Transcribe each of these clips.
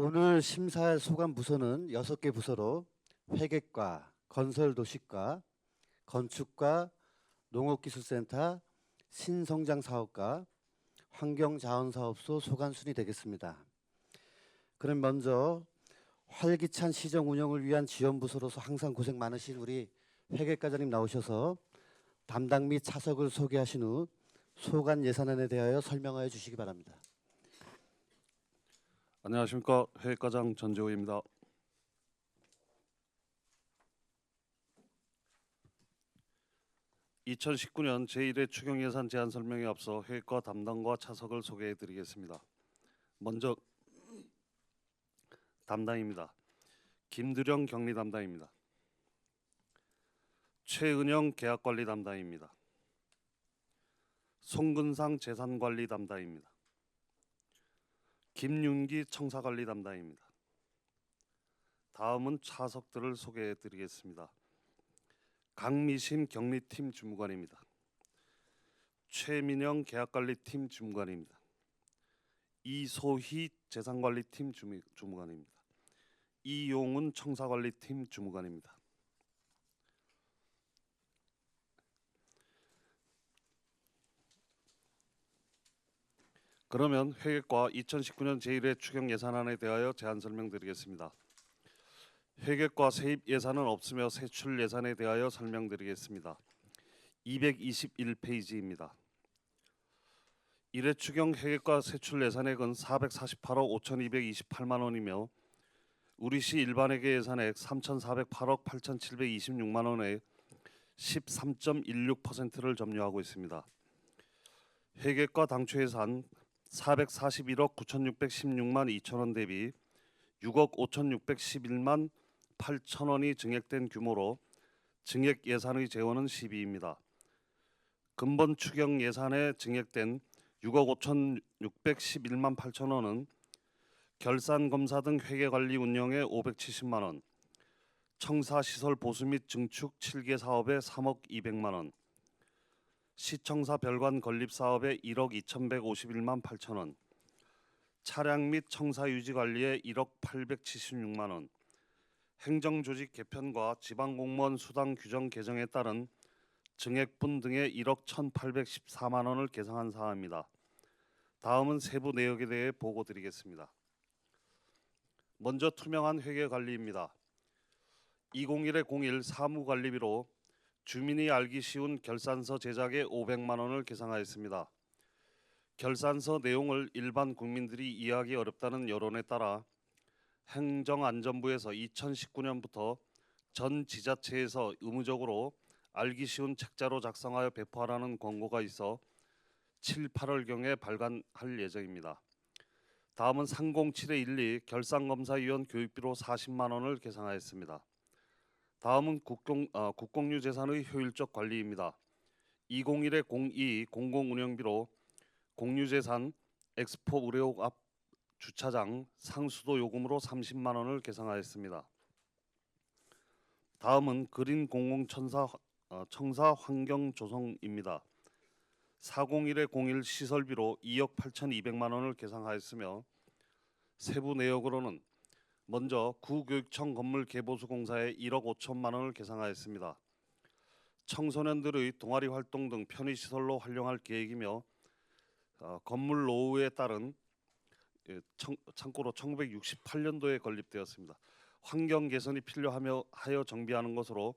오늘 심사할 소관 부서는 6개 부서로 회계과, 건설도시과, 건축과, 농업기술센터, 신성장사업과, 환경자원사업소 소관순이 되겠습니다. 그럼 먼저 활기찬 시정 운영을 위한 지원부서로서 항상 고생 많으신 우리 회계과장님 나오셔서 담당 및 차석을 소개하신 후 소관 예산안에 대하여 설명하여 주시기 바랍니다. 안녕하십니까. 회계과장 전재호입니다. (2019년) 제1회 추경예산 제안 설명에 앞서 회계과 담당과 차석을 소개해 드리겠습니다. 먼저 담당입니다. 김두령 경리 담당입니다. 최은영 계약관리 담당입니다. 송근상 재산관리 담당입니다. 김윤기 청사관리 담당입니다. 다음은 차석들을 소개해 드리겠습니다. 강미심 경리팀 주무관입니다. 최민영 계약관리팀 주무관입니다. 이소희 재산관리팀 주무관입니다. 이용훈 청사관리팀 주무관입니다. 그러면 회계과 2019년 제1회 추경 예산안에 대하여 제안 설명드리겠습니다. 회계과 세입 예산은 없으며 세출 예산에 대하여 설명드리겠습니다. 221페이지입니다. 1회 추경 회계과 세출 예산액은 448억 5,228만 원이며 우리시 일반회계 예산액 3,408억 8,726만 원의 13.16%를 점유하고 있습니다. 회계과 당초 예산 441억 9,616만 2천 원 대비 6억 5,611만 8천 원이 증액된 규모로 증액 예산의 재원은 12입니다. 근본 추경 예산에 증액된 6억 5,611만 8천 원은 결산 검사 등 회계관리 운영에 570만 원, 청사시설 보수 및 증축 7개 사업에 3억 200만 원, 시청사 별관 건립 사업에 1억 2,151만 8천 원, 차량 및 청사 유지 관리에 1억 876만 원, 행정조직 개편과 지방공무원 수당 규정 개정에 따른 증액분 등의 1억 1,814만 원을 계상한 사항입니다. 다음은 세부 내역에 대해 보고 드리겠습니다. 먼저 투명한 회계관리입니다. 2021-01 사무관리비로 주민이 알기 쉬운 결산서 제작에 500만 원을 계상하였습니다. 결산서 내용을 일반 국민들이 이해하기 어렵다는 여론에 따라 행정안전부에서 2019년부터 전 지자체에서 의무적으로 알기 쉬운 책자로 작성하여 배포하라는 권고가 있어 7, 8월경에 발간할 예정입니다. 다음은 307-12 결산검사위원 교육비로 40만 원을 계상하였습니다. 다음은 국공유 재산의 효율적 관리입니다. 201-02 공공운영비로 공유재산 엑스포 우레옥 앞 주차장 상수도 요금으로 30만 원을 계상하였습니다. 다음은 그린 공공청사 환경조성입니다. 401-01 시설비로 2억 8,200만 원을 계상하였으며 세부 내역으로는 먼저 구교육청 건물 개보수 공사에 1억 5천만 원을 계상하였습니다. 청소년들의 동아리 활동 등 편의시설로 활용할 계획이며 건물 노후에 따른 참고로 1968년도에 건립되었습니다. 환경 개선이 필요하여 정비하는 것으로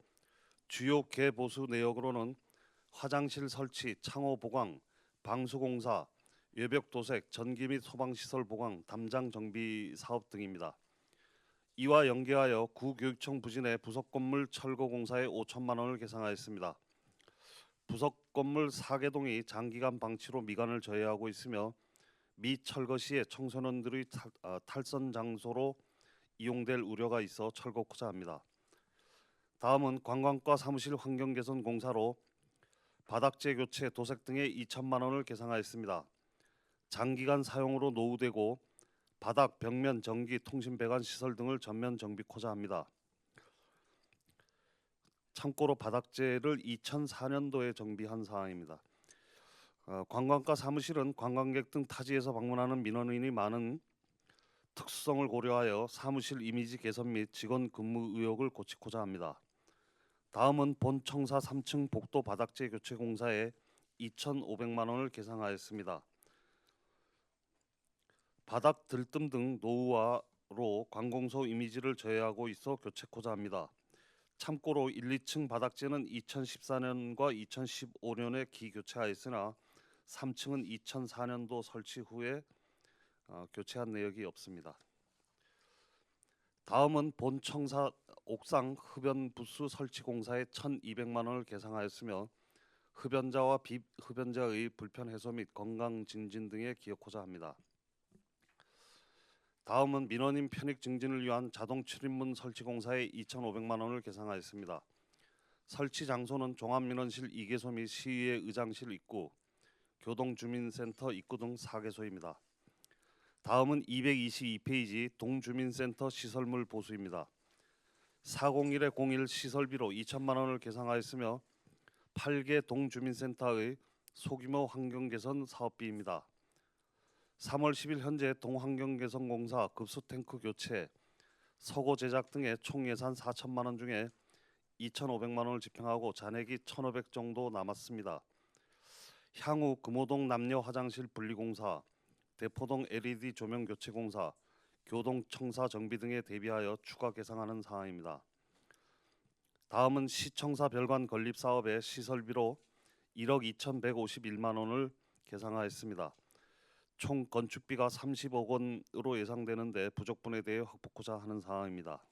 주요 개보수 내역으로는 화장실 설치, 창호 보강, 방수공사, 외벽 도색, 전기 및 소방시설 보강, 담장 정비 사업 등입니다. 이와 연계하여 구교육청 부진의 부속 건물 철거 공사에 5천만 원을 계상하였습니다. 부속 건물 4개동이 장기간 방치로 미관을 저해하고 있으며 미 철거 시에 청소년들의 탈선 장소로 이용될 우려가 있어 철거코자 합니다. 다음은 관광과 사무실 환경 개선 공사로 바닥재 교체, 도색 등에 2천만 원을 계상하였습니다. 장기간 사용으로 노후되고 바닥, 벽면, 전기, 통신 배관 시설 등을 전면 정비코자 합니다. 참고로 바닥재를 2004년도에 정비한 사항입니다. 관광과 사무실은 관광객 등 타지에서 방문하는 민원인이 많은 특수성을 고려하여 사무실 이미지 개선 및 직원 근무 의욕을 고치고자 합니다. 다음은 본 청사 3층 복도 바닥재 교체 공사에 2,500만 원을 계상하였습니다. 바닥 들뜸 등 노후화로 관공서 이미지를 저해하고 있어 교체코자 합니다. 참고로 1, 2층 바닥재는 2014년과 2015년에 기교체하였으나 3층은 2004년도 설치 후에 교체한 내역이 없습니다. 다음은 본 청사 옥상 흡연 부스 설치 공사에 1,200만 원을 계상하였으며 흡연자와 비흡연자의 불편 해소 및 건강 증진 등에 기여코자 합니다. 다음은 민원인 편익 증진을 위한 자동 출입문 설치 공사에 2,500만 원을 계상하였습니다. 설치 장소는 종합민원실 2개소 및 시의회 의장실 입구, 교동주민센터 입구 등 4개소입니다. 다음은 222페이지 동주민센터 시설물 보수입니다. 401-01 시설비로 2천만 원을 계상하였으며 8개 동주민센터의 소규모 환경개선 사업비입니다. 3월 10일 현재 동환경개선공사 급수탱크 교체, 서고 제작 등의 총 예산 4천만 원 중에 2,500만 원을 집행하고 잔액이 1,500 정도 남았습니다. 향후 금호동 남녀 화장실 분리공사, 대포동 LED 조명 교체 공사, 교동 청사 정비 등에 대비하여 추가 계상하는 사항입니다. 다음은 시청사 별관 건립 사업의 시설비로 1억 2,151만 원을 계상하였습니다. 총 건축비가 30억 원으로 예상되는데 부족분에 대해 확보하고자 하는 사항입니다.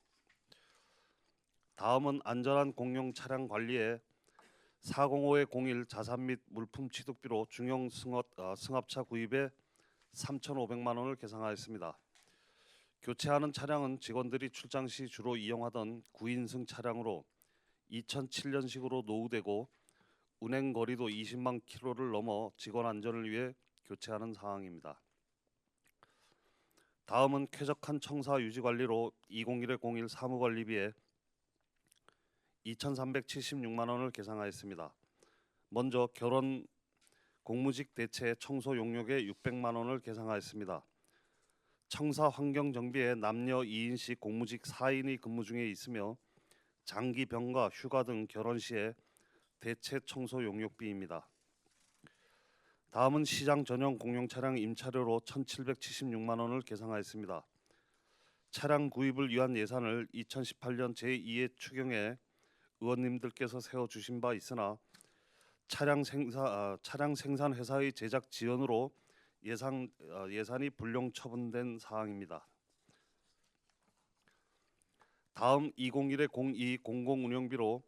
다음은 안전한 공용 차량 관리에 405-01 자산 및 물품 취득비로 중형 승합차 구입에 3,500만 원을 계상하였습니다. 교체하는 차량은 직원들이 출장 시 주로 이용하던 9인승 차량으로 2007년식으로 노후되고 운행 거리도 20만 킬로를 넘어 직원 안전을 위해 교체하는 사항입니다. 다음은 쾌적한 청사 유지 관리로 201-01 사무관리비에 2,376만 원을 계상하였습니다. 먼저 결혼 공무직 대체 청소 용역에 600만 원을 계상하였습니다. 청사 환경 정비에 남녀 2인씩 공무직 4인이 근무 중에 있으며 장기 병가, 휴가 등 결혼 시에 대체 청소 용역비입니다. 다음은 시장 전용 공용 차량 임차료로 1,776만 원을 계상하였습니다. 차량 구입을 위한 예산을 2018년 제2회 추경에 의원님들께서 세워주신 바 있으나 차량 생산 회사의 제작 지연으로 예산이 불용 처분된 사항입니다. 다음 201-02 공공운영비로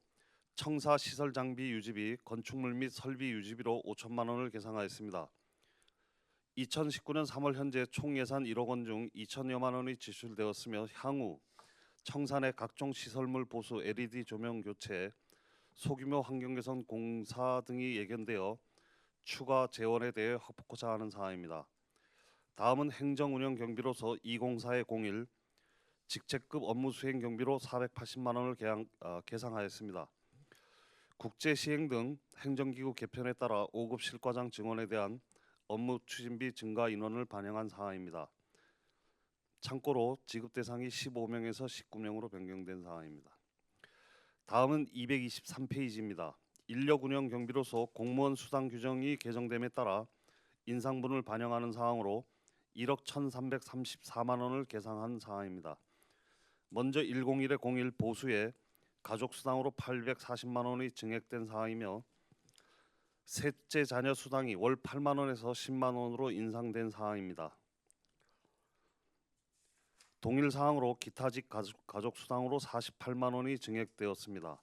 청사 시설 장비 유지비, 건축물 및 설비 유지비로 5천만 원을 계상하였습니다. 2019년 3월 현재 총 예산 1억 원 중 2천여만 원이 지출되었으며 향후 청사 내 각종 시설물 보수, LED 조명 교체, 소규모 환경개선 공사 등이 예견되어 추가 재원에 대해 확보하고자 하는 사항입니다. 다음은 행정운영 경비로서 204-01 직책급 업무 수행 경비로 480만 원을 계상하였습니다. 국제 시행 등 행정기구 개편에 따라 5급 실과장 증원에 대한 업무 추진비 증가 인원을 반영한 사항입니다. 참고로 지급 대상이 15명에서 19명으로 변경된 사항입니다. 다음은 223페이지입니다. 인력 운영 경비로서 공무원 수당 규정이 개정됨에 따라 인상분을 반영하는 사항으로 1억 1,334만 원을 계상한 사항입니다. 먼저 101-01 보수에 가족수당으로 840만 원이 증액된 사항이며 셋째 자녀 수당이 월 8만 원에서 10만 원으로 인상된 사항입니다. 동일 사항으로 기타직 가족수당으로 48만 원이 증액되었습니다.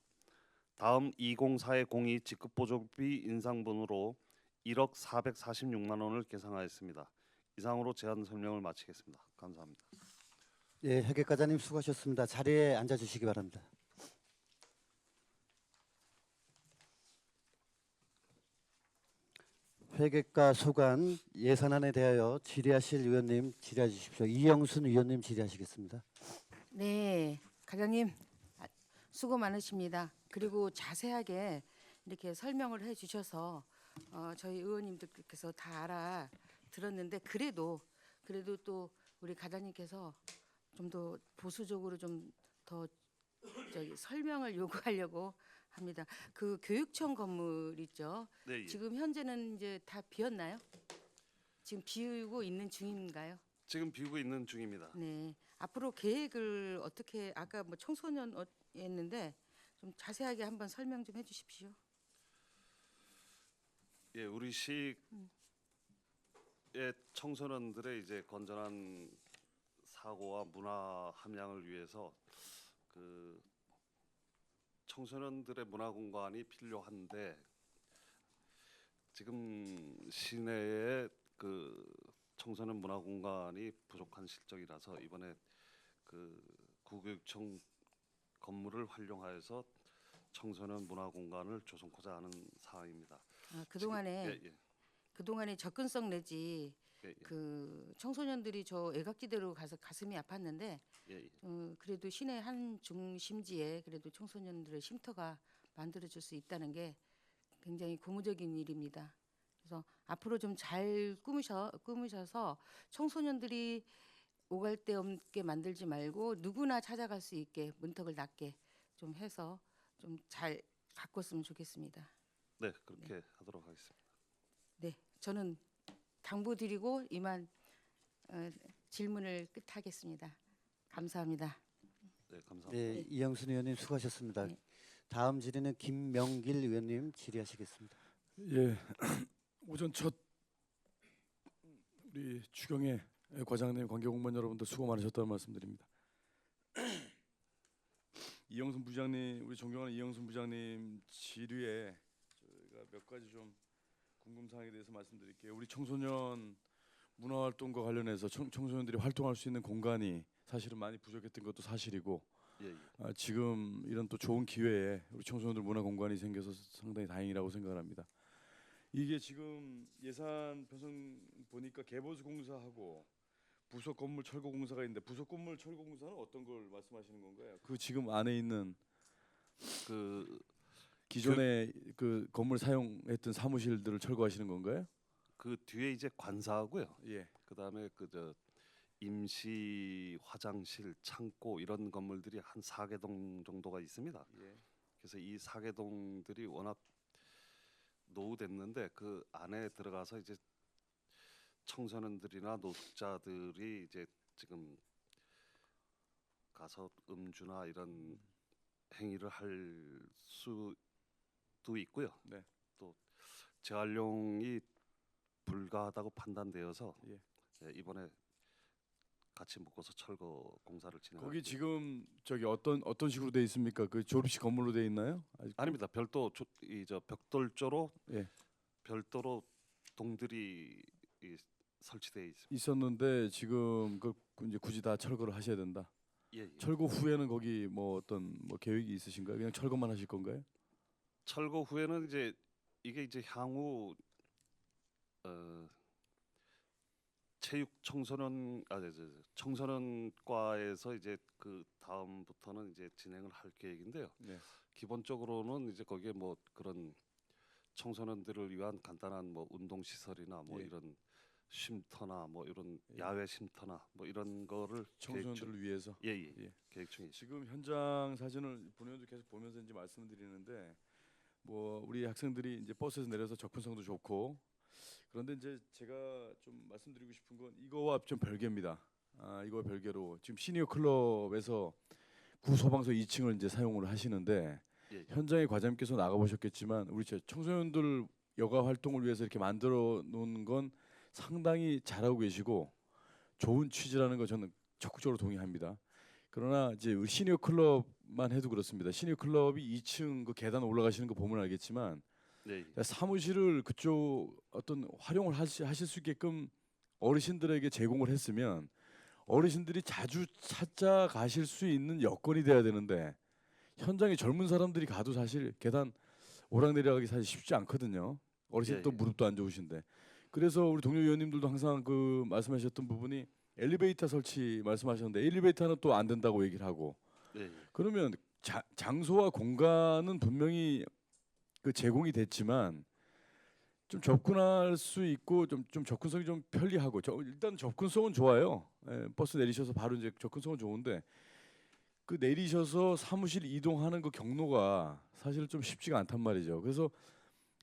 다음 204-02 직급보조비 인상분으로 1억 446만 원을 계상하였습니다. 이상으로 제안 설명을 마치겠습니다. 감사합니다. 예, 회계과장님 수고하셨습니다. 자리에 앉아주시기 바랍니다. 회계과 소관 예산안에 대하여 질의하실 의원님 질의해 주십시오. 이영순 의원님 질의하시겠습니다. 네, 과장님 수고 많으십니다. 그리고 자세하게 이렇게 설명을 해주셔서 저희 의원님들께서 다 알아 들었는데 그래도 또 우리 가장님께서 좀 더 보수적으로 좀 더 설명을 요구하려고 합니다. 그 교육청 건물 있죠. 네, 예. 지금 현재는 이제 다 비었나요? 지금 비우고 있는 중인가요? 지금 비우고 있는 중입니다. 네. 앞으로 계획을 어떻게 아까 뭐 청소년 했는데 좀 자세하게 한번 설명 좀 해주십시오. 예, 우리 시의 청소년들의 이제 건전한 사고와 문화 함양을 위해서 그 청소년들의 문화 공간이 필요한데 지금 시내에 그 청소년 문화 공간이 부족한 실정이라서 이번에 그 구교육청 건물을 활용하여서 청소년 문화 공간을 조성하고자 하는 사항입니다. 그동안에 예, 그동안에 접근성 내지 예, 그 청소년들이 저 외곽지대로 가서 가슴이 아팠는데 예, 예. 그래도 시내 한 중심지에 그래도 청소년들의 쉼터가 만들어질 수 있다는 게 굉장히 고무적인 일입니다. 그래서 앞으로 좀 잘 꾸미셔서 청소년들이 오갈 데 없게 만들지 말고 누구나 찾아갈 수 있게 문턱을 낮게 좀 해서 좀 잘 가꿨으면 좋겠습니다. 네, 그렇게 하도록 하겠습니다. 네, 저는 당부드리고 이만 질문을 끝하겠습니다. 감사합니다. 네, 감사합니다. 네, 이영순 의원님 수고하셨습니다. 네. 다음 질의는 김명길 의원님 질의하시겠습니다. 예, 오전 첫 우리 추경회 과장님, 관계공무원 여러분들 수고 많으셨다는 말씀드립니다. 이영순 부장님, 우리 존경하는 이영순 부장님 질의에 저희가 몇 가지 좀 궁금 사항에 대해서 말씀드릴게요. 우리 청소년 문화활동과 관련해서 청소년들이 활동할 수 있는 공간이 사실은 많이 부족했던 것도 사실이고 예, 예. 지금 이런 또 좋은 기회에 우리 청소년들 문화 공간이 생겨서 상당히 다행이라고 생각합니다. 이게 지금 예산 편성 보니까 개보수 공사하고 부속 건물 철거 공사가 있는데 부속 건물 철거 공사는 어떤 걸 말씀하시는 건가요? 그 지금 안에 있는 그 기존에 그 건물 사용했던 사무실들을 철거하시는 건가요? 그 뒤에 이제 관사하고요. 예. 그다음에 그 임시 화장실, 창고 이런 건물들이 한 4개동 정도가 있습니다. 예. 그래서 이 4개동들이 워낙 노후됐는데 그 안에 들어가서 이제 청소년들이나 노숙자들이 이제 지금 가서 음주나 이런 행위를 할 수도 있고요. 네. 또 재활용이 불가하다고 판단되어서 예. 예, 이번에 같이 묶어서 철거 공사를 진행하고 거기 지금 저기 어떤 식으로 돼 있습니까? 그 졸업식 건물로 돼 있나요? 아닙니다. 별도 이저 벽돌조로 예. 별도로 동들이 설치되어 있습니다. 있었는데 지금 그 이제 굳이 다 철거를 하셔야 된다. 예, 예. 철거 후에는 거기 뭐 어떤 뭐 계획이 있으신가요? 그냥 철거만 하실 건가요? 철거 후에는 이제 이게 이제 향후 체육 청소년 청소년과에서 이제 그 다음부터는 이제 진행을 할 계획인데요. 네. 기본적으로는 이제 거기에 뭐 그런 청소년들을 위한 간단한 뭐 운동 시설이나 뭐 예. 이런 쉼터나 뭐 이런 예. 야외 쉼터나 뭐 이런 거를 청소년들을 위해서. 예예 예. 계획 중에 있습니다. 지금 현장 사진을 본회의도 계속 보면서 이제 말씀드리는데 뭐 우리 학생들이 이제 버스에서 내려서 접근성도 좋고 그런데 이제 제가 좀 말씀드리고 싶은 건 이거와 좀 별개입니다. 이거와 별개로 지금 시니어 클럽에서 구소방서 2층을 이제 사용을 하시는데 예, 예. 현장에 과장님께서 나가 보셨겠지만 우리 청소년들 여가 활동을 위해서 이렇게 만들어 놓은 건 상당히 잘하고 계시고 좋은 취지라는 거 저는 적극적으로 동의합니다. 그러나 이제 우리 시니어 클럽만 해도 그렇습니다. 시니어 클럽이 2층 그 계단 올라가시는 거 보면 알겠지만 네, 예. 사무실을 그쪽 어떤 활용을 하실 수 있게끔 어르신들에게 제공을 했으면 어르신들이 자주 찾아가실 수 있는 여건이 돼야 되는데 현장에 젊은 사람들이 가도 사실 계단 오락내리락하기 사실 쉽지 않거든요. 어르신 예, 또 예. 무릎도 안 좋으신데 그래서 우리 동료 의원님들도 항상 그 말씀하셨던 부분이 엘리베이터 설치 말씀하셨는데 엘리베이터는 또 안 된다고 얘기를 하고 예, 예. 그러면 장소와 공간은 분명히 그 제공이 됐지만 좀 접근할 수 있고 좀 접근성이 좀 편리하고 일단 접근성은 좋아요. 예, 버스 내리셔서 바로 이제 접근성은 좋은데 그 내리셔서 사무실 이동하는 그 경로가 사실 좀 쉽지가 않단 말이죠. 그래서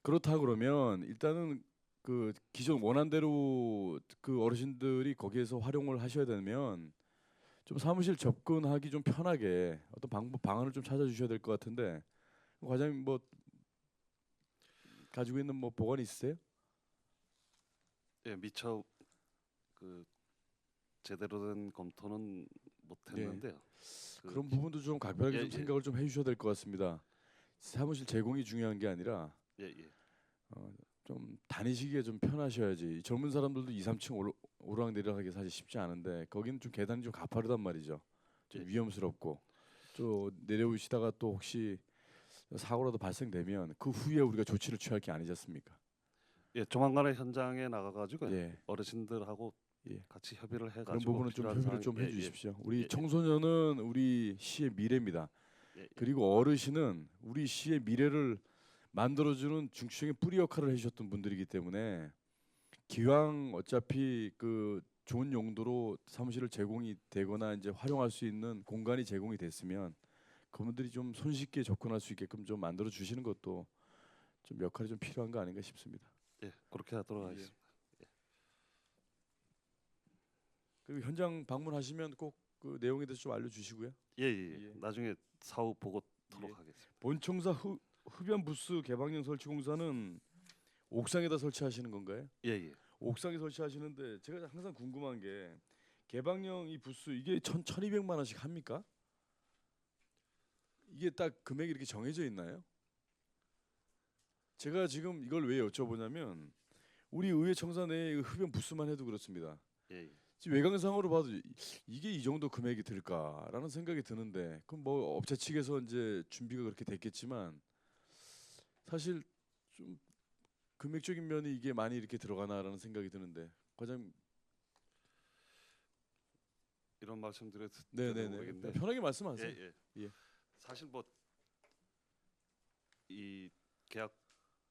그렇다 그러면 일단은 그 기존 원안대로 그 어르신들이 거기에서 활용을 하셔야 되면 좀 사무실 접근하기 좀 편하게 어떤 방안을 좀 찾아주셔야 될 것 같은데 과장님 뭐 가지고 있는 뭐 보관 있으세요? 예, 미처 그 제대로 된 검토는 못했는데요. 그런 부분도 좀 각별하게 예, 좀 예. 생각을 좀 해주셔야 될 것 같습니다. 사무실 제공이 중요한 게 아니라 예, 예. 좀 다니시기에 좀 편하셔야지. 젊은 사람들도 2, 3층 오르락내리락하기 사실 쉽지 않은데 거기는 좀 계단이 좀 가파르단 말이죠. 좀 예. 위험스럽고 또 내려오시다가 또 혹시 사고라도 발생되면 그 후에 우리가 조치를 취할 게 아니지 않습니까? 예, 조만간에 현장에 나가가지고 예, 어르신들하고 예. 같이 협의를 그런 해가지고 부분은 좀 필요한 협의를 사항 좀 예, 해주십시오. 예, 우리 예, 청소년은 우리 시의 미래입니다. 예, 예. 그리고 어르신은 우리 시의 미래를 만들어주는 중추적인 뿌리 역할을 해주셨던 분들이기 때문에 기왕 어차피 그 좋은 용도로 사무실을 제공이 되거나 이제 활용할 수 있는 공간이 제공이 됐으면 그분들이 좀 손쉽게 접근할 수 있게끔 좀 만들어 주시는 것도 좀 역할이 좀 필요한 거 아닌가 싶습니다. 예, 그렇게 하도록 예. 하겠습니다. 그리고 현장 방문하시면 꼭 그 내용에 대해서 좀 알려주시고요. 예, 예, 예. 예. 나중에 사후 보고 토록 예. 하겠습니다. 본청사 흡연 부스 개방형 설치 공사는 옥상에다 설치하시는 건가요? 예, 예. 옥상에 설치하시는데 제가 항상 궁금한 게 개방형 이 부스 이게 1,200만 원씩 합니까? 이게 딱 금액이 이렇게 정해져 있나요? 제가 지금 이걸 왜 여쭤보냐면 우리 의회 청사 내에 흡연 부스만 해도 그렇습니다. 예, 예. 지금 외곽상으로 봐도 이게 이 정도 금액이 들까라는 생각이 드는데 그럼 뭐 업체 측에서 이제 준비가 그렇게 됐겠지만 사실 좀 금액적인 면이 이게 많이 이렇게 들어가나라는 생각이 드는데 과장님 이런 말씀 드려도 네네네 모르겠는데 편하게 예, 말씀하세요. 예. 예. 사실 뭐 이 계약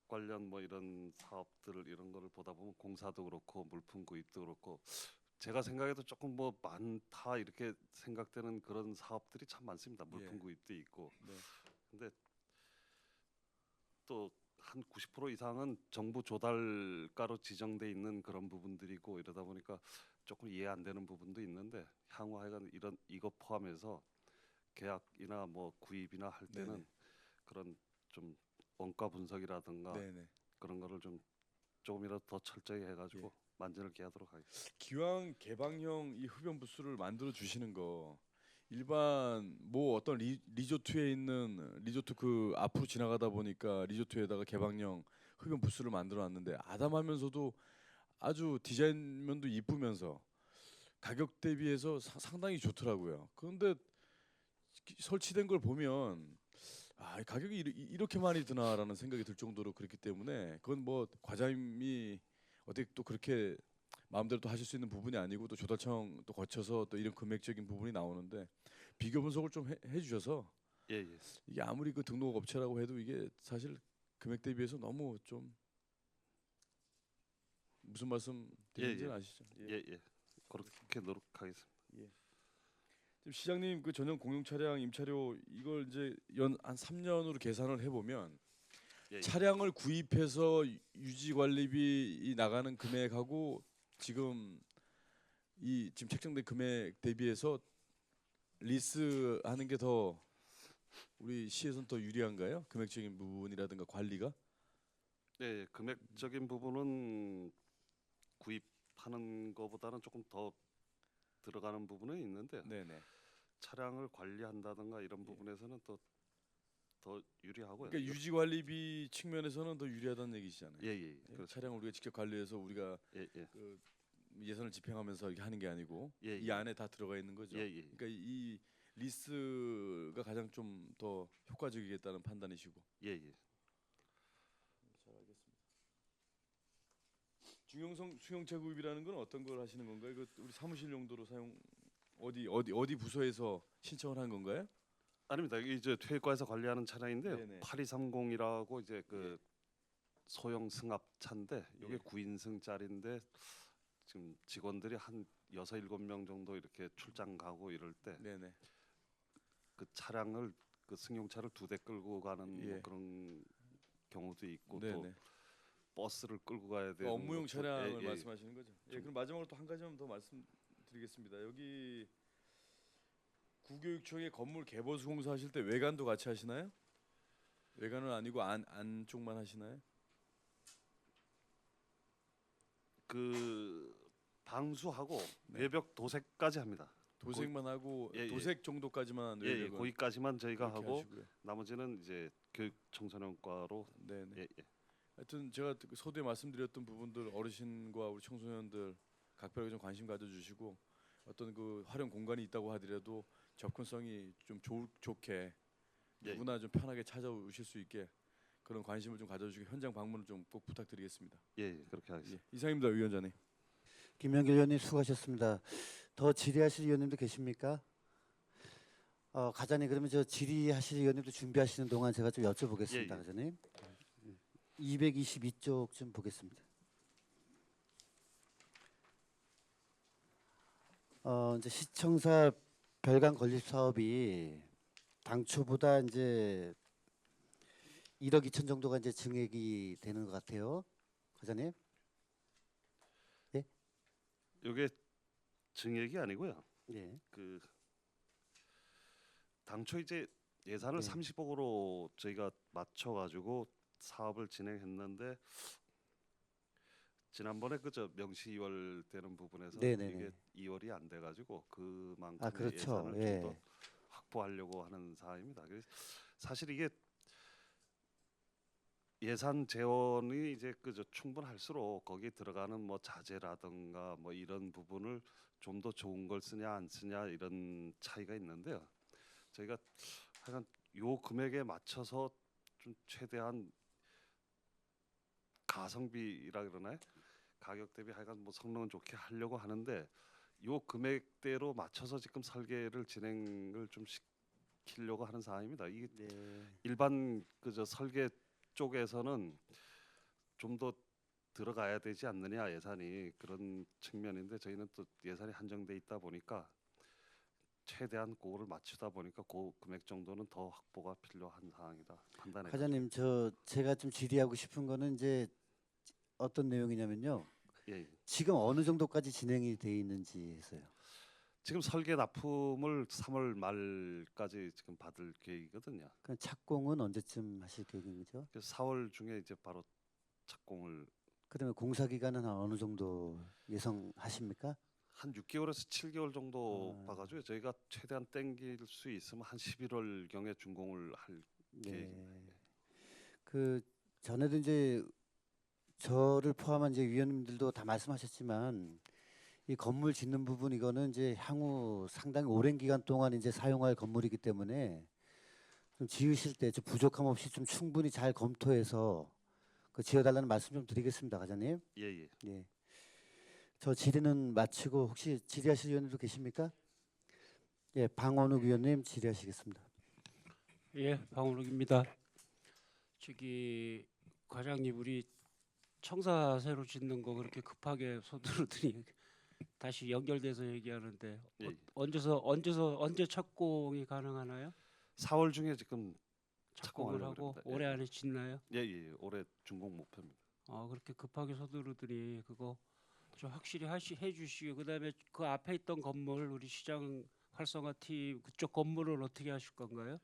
관련 뭐 이런 사업들을 이런 거를 보다 보면 공사도 그렇고 물품 구입도 그렇고 제가 생각해도 조금 뭐 많다 이렇게 생각되는 그런 사업들이 참 많습니다. 물품 예. 구입도 있고. 네. 근데 또 한 90% 이상은 정부 조달가로 지정돼 있는 그런 부분들이고 이러다 보니까 조금 이해 안 되는 부분도 있는데 향후 하여간 이런 이거 포함해서 계약이나 뭐 구입이나 할 때는 네네. 그런 좀 원가 분석이라든가 네네. 그런 거를 좀 조금이라도 더 철저히 해가지고 예. 만전을 기하도록 하겠습니다. 기왕 개방형 이 흡연 부스를 만들어 주시는 거 일반 뭐 어떤 리조트에 있는 리조트 그 앞으로 지나가다 보니까 리조트에다가 개방형 흡연 부스를 만들어 놨는데 아담하면서도 아주 디자인면도 이쁘면서 가격 대비해서 상당히 좋더라고요. 그런데 설치된 걸 보면 아, 이 가격이 이렇게 많이 드나라는 생각이 들 정도로 그렇기 때문에 그건 뭐 과장님이 어떻게 또 그렇게 마음대로 또 하실 수 있는 부분이 아니고 또 조달청 또 거쳐서 또 이런 금액적인 부분이 나오는데 비교 분석을 좀 해주셔서 예, 예, 이게 아무리 그 등록 업체라고 해도 이게 사실 금액 대비해서 너무 좀 무슨 말씀 드리는지는 예, 예. 아시죠? 예, 예. 그렇게 노력하겠습니다. 예. 지금 시장님 그 전용 공용 차량 임차료 이걸 이제 연 한 3년으로 계산을 해보면 예, 예. 차량을 구입해서 유지 관리비 이 나가는 금액하고 지금 이 지금 책정된 금액 대비해서 리스하는 게 더 우리 시에서는 더 유리한가요? 금액적인 부분이라든가 관리가? 예, 금액적인 부분은 구입하는 것보다는 조금 더 들어가는 부분은 있는데 네네. 차량을 관리한다든가 이런 예. 부분에서는 또 더 유리하고요. 그러니까 유지 관리비 측면에서는 더 유리하다는 얘기시잖아요. 예, 예, 예. 예? 그렇습니다. 차량을 우리가 직접 관리해서 우리가 예, 예, 그 예산을 집행하면서 이렇게 하는 게 아니고 예, 이 예. 안에 다 들어가 있는 거죠. 예, 예. 그러니까 이 리스가 가장 좀 더 효과적이겠다는 판단이시고. 예, 예. 잘 알겠습니다. 중형성 수용차 구입이라는 건 어떤 걸 하시는 건가요? 이거 우리 사무실 용도로 사용 어디 부서에서 신청을 한 건가요? 아닙니다. 이게 이제 퇴과에서 관리하는 차량인데요. 네네. 8230이라고 이제 그 소형 승합차인데 이게 예. 9인승짜리인데 지금 직원들이 한 6-7명 정도 이렇게 출장 가고 이럴 때 네네. 그 차량을 그 승용차를 2대 끌고 가는 예. 뭐 그런 경우도 있고 또 네네. 버스를 끌고 가야 되는 업무용 것도- 차량을 예, 예. 말씀하시는 거죠? 예, 좀- 그럼 마지막으로 또 한 가지만 더 말씀드리겠습니다. 여기 구교육청의 건물 개보수 공사 하실 때 외관도 같이 하시나요? 외관은 아니고 안쪽만 하시나요? 그 방수하고 네. 외벽 도색까지 합니다. 도색만 하고 예, 예. 도색 정도까지만 예, 예, 외벽은 거기까지만 저희가 그렇게 하고 하시고요. 나머지는 이제 교육 청소년과로 네네. 예, 예. 하여튼 제가 소두에 말씀드렸던 부분들 어르신과 우리 청소년들 각별하게 좀 관심 가져주시고 어떤 그 활용 공간이 있다고 하더라도 접근성이 좀 좋게 예. 누구나 좀 편하게 찾아오실 수 있게 그런 관심을 좀 가져주시고 현장 방문을 좀 꼭 부탁드리겠습니다. 예, 예, 그렇게 하겠습니다. 예, 이상입니다, 위원장님. 김영길 의원님 수고하셨습니다. 더 질의하실 의원님도 계십니까? 가장님 그러면 저 질의하실 의원님도 준비하시는 동안 제가 좀 여쭤보겠습니다, 예, 예. 가장님. 222쪽 좀 보겠습니다. 이제 시청사 별관 건립 사업이 당초보다 이제 1억 2천 정도가 이제 증액이 되는 것 같아요, 과장님. 이게 증액이 아니고요. 예. 그 당초 이제 예산을 네. 30억으로 저희가 맞춰 가지고 사업을 진행했는데 지난번에 그저 명시이월 되는 부분에서 네네네. 이게 2월이 안 돼 가지고 그만큼의 그렇죠. 예산을 예. 좀 더 확보하려고 하는 사항입니다. 그래서 사실 이게 예산 재원이 이제 그저 충분할수록 거기에 들어가는 뭐 자재라든가 뭐 이런 부분을 좀 더 좋은 걸 쓰냐 안 쓰냐 이런 차이가 있는데요. 저희가 하여간 요 금액에 맞춰서 좀 최대한 가성비라 그러나요? 가격 대비 하여간 뭐 성능은 좋게 하려고 하는데 요 금액대로 맞춰서 지금 설계를 진행을 좀 시키려고 하는 사항입니다. 이게 네. 일반 그저 설계 쪽에서는 좀 더 들어가야 되지 않느냐 예산이 그런 측면인데 저희는 또 예산이 한정돼 있다 보니까 최대한 그거를 맞추다 보니까 그 금액 정도는 더 확보가 필요한 사항이다 판단해. 과장님 제가 좀 질의하고 싶은 거는 이제 어떤 내용이냐면요. 예, 예. 지금 어느 정도까지 진행이 돼 있는지 해서요. 지금 설계 납품을 3월 말까지 지금 받을 계획이거든요. 그럼 착공은 언제쯤 하실 계획인 거죠? 그래서 4월 중에 이제 바로 착공을 그러면 공사 기간은 한 어느 정도 예상하십니까? 한 6개월에서 7개월 정도 아. 봐가지고 저희가 최대한 땡길 수 있으면 한 11월 경에 준공을 할 계획입니다. 네. 그 전에도 이제 저를 포함한 이제 위원님들도 다 말씀하셨지만 이 건물 짓는 부분 이거는 이제 향후 상당히 오랜 기간 동안 이제 사용할 건물이기 때문에 좀 지으실 때 좀 부족함 없이 좀 충분히 잘 검토해서 그 지어달라는 말씀 좀 드리겠습니다, 과장님. 예, 예. 예. 저 질의는 마치고 혹시 질의하실 위원님도 계십니까? 예, 방원욱 위원님 질의하시겠습니다. 예, 방울욱입니다. 저기 과장님 우리 청사 새로 짓는 거 그렇게 급하게 서두르더니 다시 연결돼서 얘기하는데 예, 예. 언제 착공이 가능하나요? 4월 중에 지금 착공을 착공하려고 하고 그럽니다. 올해 예. 안에 짓나요? 예, 예. 올해 준공 목표입니다. 그렇게 급하게 서두르더니 그거 좀 확실히 해주시고 그다음에 그 앞에 있던 건물 우리 시장 활성화팀 그쪽 건물은 어떻게 하실 건가요?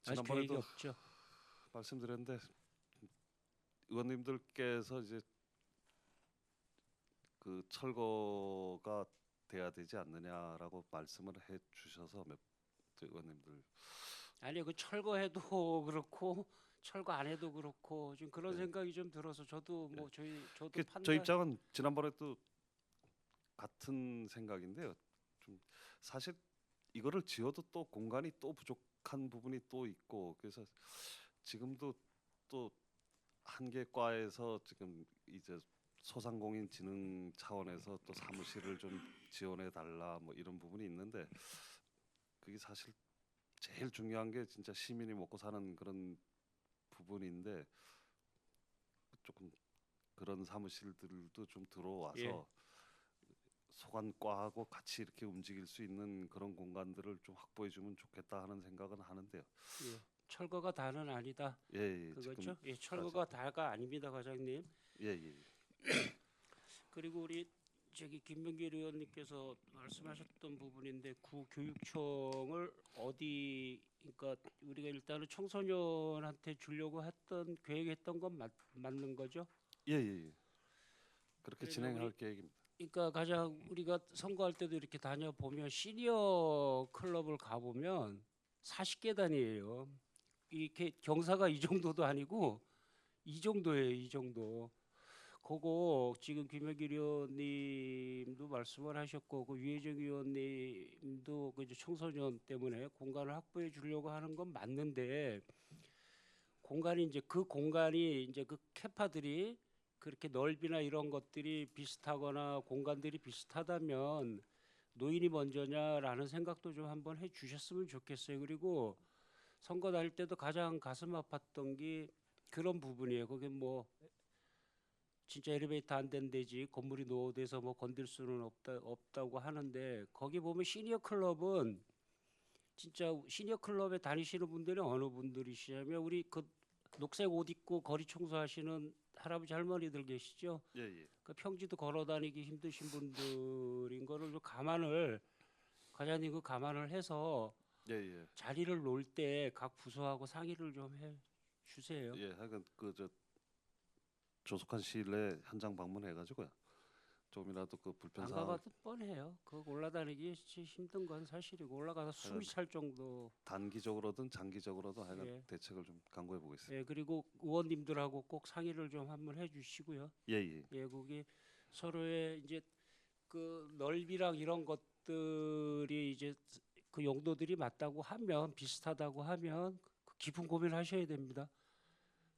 아직 계획이 지난번에도 없죠. 말씀드렸는데 의원님들께서 이제 그 철거가 돼야 되지 않느냐라고 말씀을 해주셔서 몇 의원님들 아니 그 철거해도 그렇고 철거 안 해도 그렇고 지금 그런 네. 생각이 좀 들어서 저도 뭐 저도 그 판단 저 입장은 지난번에도 같은 생각인데요. 좀 사실 이거를 지어도 또 공간이 또 부족한 부분이 또 있고 그래서 지금도 또 한 개 과에서 지금 이제 소상공인 진흥 차원에서 또 사무실을 좀 지원해 달라 뭐 이런 부분이 있는데 그게 사실 제일 중요한 게 진짜 시민이 먹고 사는 그런 부분인데 조금 그런 사무실들도 좀 들어와서 예. 소관과하고 같이 이렇게 움직일 수 있는 그런 공간들을 좀 확보해 주면 좋겠다 하는 생각은 하는데요. 예. 철거가 다는 아니다. 예, 예, 그거죠? 예, 철거가 다가 아닙니다, 과장님. 예, 예. 그리고 우리 저기 김명길 의원님께서 말씀하셨던 부분인데 구교육청을 어디 그러니까 우리가 일단은 청소년한테 주려고 했던 계획했던 건 맞는 거죠? 예, 예, 예. 그렇게 그러면 진행할 우리- 계획입니다. 그러니까 가장 우리가 선거할 때도 이렇게 다녀 보면 시니어 클럽을 가 보면 40계단이에요. 이렇게 경사가 이 정도도 아니고 이 정도예요, 이 정도. 그거 지금 김영길 의원님도 말씀을 하셨고 그 유해정 의원님도 그 이제 청소년 때문에 공간을 확보해 주려고 하는 건 맞는데 공간이 이제 그 공간이 이제 그 캐파들이 그렇게 넓이나 이런 것들이 비슷하거나 공간들이 비슷하다면 노인이 먼저냐라는 생각도 좀 한번 해 주셨으면 좋겠어요. 그리고 선거 다닐 때도 가장 가슴 아팠던 게 그런 부분이에요. 그게 뭐 진짜 엘리베이터 안 된 데지 건물이 노후돼서 뭐 건들 수는 없다고 하는데 거기 보면 시니어 클럽은 진짜 시니어 클럽에 다니시는 분들이 어느 분들이시냐면 우리 그 녹색 옷 입고 거리 청소하시는 할아버지 할머니들 계시죠? 예, 예. 그 평지도 걸어 다니기 힘드신 분들인 거를 좀 감안을 과장님 그 감안을 해서 예, 예. 자리를 놓을 때 각 부서하고 상의를 좀 해 주세요. 예, 하여간 그저 조속한 시일 내에 현장 방문해 가지고요. 조금이라도 그 불편 안 사항 가봐도 뻔해요. 그 올라다니기 힘든 건 사실이고 올라가서 숨이 찰 정도. 단기적으로든 장기적으로든 하여간 예. 대책을 좀 강구해 보겠습니다. 예, 그리고 의원님들하고 꼭 상의를 좀 한번 해주시고요. 예, 예. 예, 그게 서로의 이제 그 넓이랑 이런 것들이 이제 그 용도들이 맞다고 하면 비슷하다고 하면 그 깊은 고민하셔야 됩니다.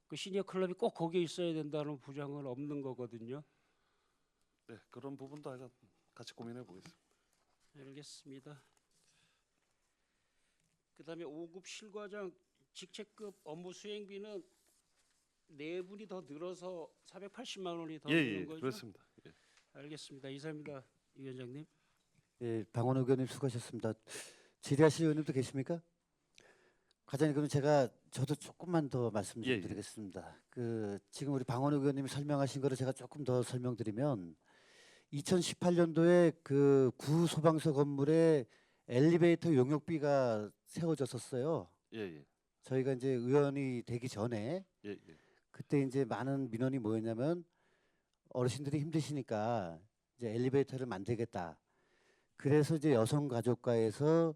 그 시니어 클럽이 꼭 거기에 있어야 된다는 보장은 없는 거거든요. 네, 그런 부분도 하여간 같이 고민해 보겠습니다. 알겠습니다. 그다음에 5급 실과장 직책급 업무 수행비는 네 분이 더 늘어서 480만 원이 더 예, 드는 예, 거죠? 그렇습니다. 예. 알겠습니다. 이사입니다. 이 위원장님. 예, 방원호 의원님 수고하셨습니다. 질의하실 의원님도 계십니까? 과장님 그럼 저도 조금만 더 말씀 좀 예, 예. 드리겠습니다. 그 지금 우리 방원호 의원님이 설명하신 거를 제가 조금 더 설명드리면 2018년도에 그 구 소방서 건물에 엘리베이터 용역비가 세워졌었어요. 예, 예. 저희가 이제 의원이 되기 전에 예, 예. 그때 이제 많은 민원이 뭐였냐면 어르신들이 힘드시니까 이제 엘리베이터를 만들겠다. 그래서 이제 여성가족과에서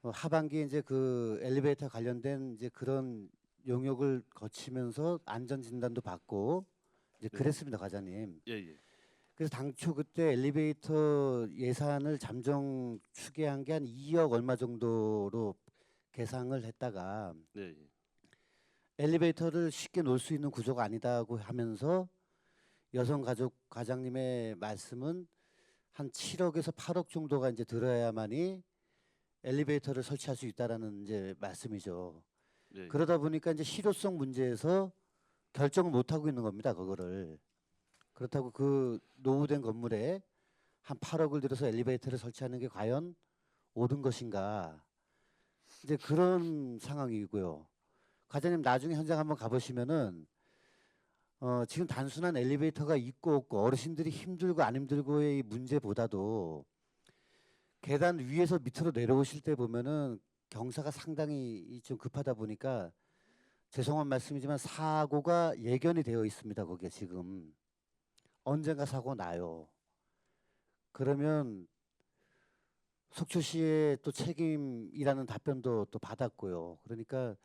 하반기에 이제 그 엘리베이터 관련된 이제 그런 용역을 거치면서 안전 진단도 받고 이제 네. 그랬습니다, 과장님. 예, 예. 그래서 당초 그때 엘리베이터 예산을 잠정 추계한 게 한 2억 얼마 정도로 계상을 했다가 네, 예. 엘리베이터를 쉽게 놓을 수 있는 구조가 아니다고 하면서 여성가족 과장님의 말씀은 한 7억에서 8억 정도가 이제 들어야만이 엘리베이터를 설치할 수 있다라는 이제 말씀이죠. 예, 예. 그러다 보니까 이제 실효성 문제에서 결정을 못 하고 있는 겁니다. 그거를. 그렇다고 그 노후된 건물에 한 8억을 들여서 엘리베이터를 설치하는 게 과연 옳은 것인가? 이제 그런 상황이고요. 과장님 나중에 현장 한번 가보시면은 지금 단순한 엘리베이터가 있고 없고 어르신들이 힘들고 안 힘들고의 이 문제보다도 계단 위에서 밑으로 내려오실 때 보면은 경사가 상당히 좀 급하다 보니까 죄송한 말씀이지만 사고가 예견이 되어 있습니다. 거기에 지금 언젠가 사고 나요. 그러면 속초시의 또 책임이라는 답변도 또 받았고요. 그러니까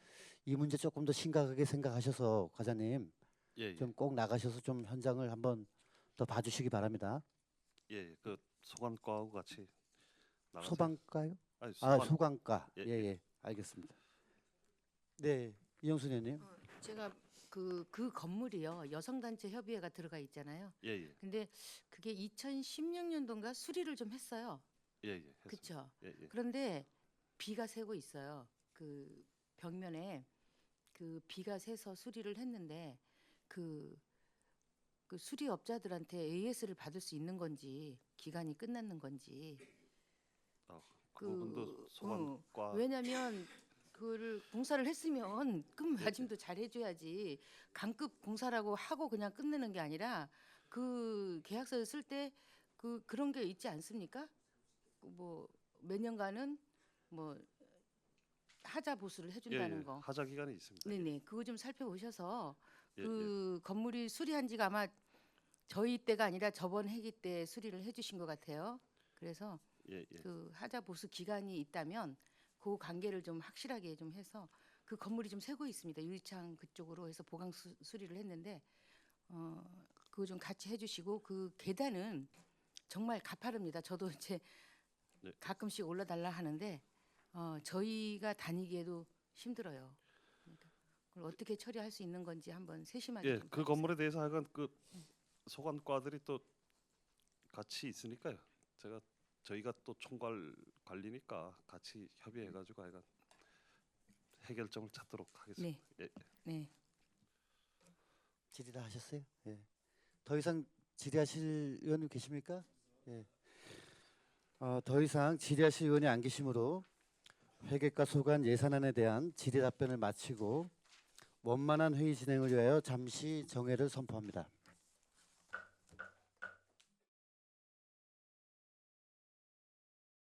이 문제 조금 더 심각하게 생각하셔서 과장님 예, 예. 좀 꼭 나가셔서 좀 현장을 한번 더 봐주시기 바랍니다. 예, 예. 그 소관과하고 같이 나가서 소방과요? 아니, 아, 소관. 소방과. 예, 예, 예. 알겠습니다. 네, 이영순 의원님. 제가 그 건물이요 여성단체 협의회가 들어가 있잖아요. 예, 예. 근데 그게 2016년도인가 수리를 좀 했어요. 예, 예. 했습니다. 그렇죠. 예, 예. 그런데 비가 새고 있어요. 그 벽면에 그 비가 새서 수리를 했는데 그 수리업자들한테 AS를 받을 수 있는 건지 기간이 끝났는 건지 그 부분도 소관과 왜냐하면 그를 공사를 했으면 끝마짐도 잘 해줘야지 강급 공사라고 하고 그냥 끝내는 게 아니라 그 계약서를 쓸 때 그런 게 있지 않습니까? 뭐 몇 년간은 뭐 하자 보수를 해준다는 거. 하자 기간이 있습니다. 네네. 그거 좀 살펴보셔서 예, 그 건물이 수리한 지가 아마 저희 때가 아니라 저번 회기 때 수리를 해주신 것 같아요. 그래서 예. 그 하자 보수 기간이 있다면 그 관계를 좀 확실하게 좀 해서 그 건물이 좀 새고 있습니다. 유리창 그쪽으로 해서 보강 수리를 했는데 그거 좀 같이 해주시고 그 계단은 정말 가파릅니다. 저도 이제 네. 가끔씩 올라달라 하는데 저희가 다니기에도 힘들어요. 그러니까 그걸 어떻게 처리할 수 있는 건지 한번 세심하게 예, 좀 그 봐주세요. 건물에 대해서 하여간 그 소관과들이 또 같이 있으니까요. 저희가 또 총괄 관리니까 같이 협의해가지고 하여간 해결점을 찾도록 하겠습니다. 예. 네. 질의 다 하셨어요? 예. 더 이상 질의하실 의원님 계십니까? 예. 더 이상 질의하실 의원이 안 계시므로 회계과 소관 예산안에 대한 질의 답변을 마치고 원만한 회의 진행을 위하여 잠시 정회를 선포합니다.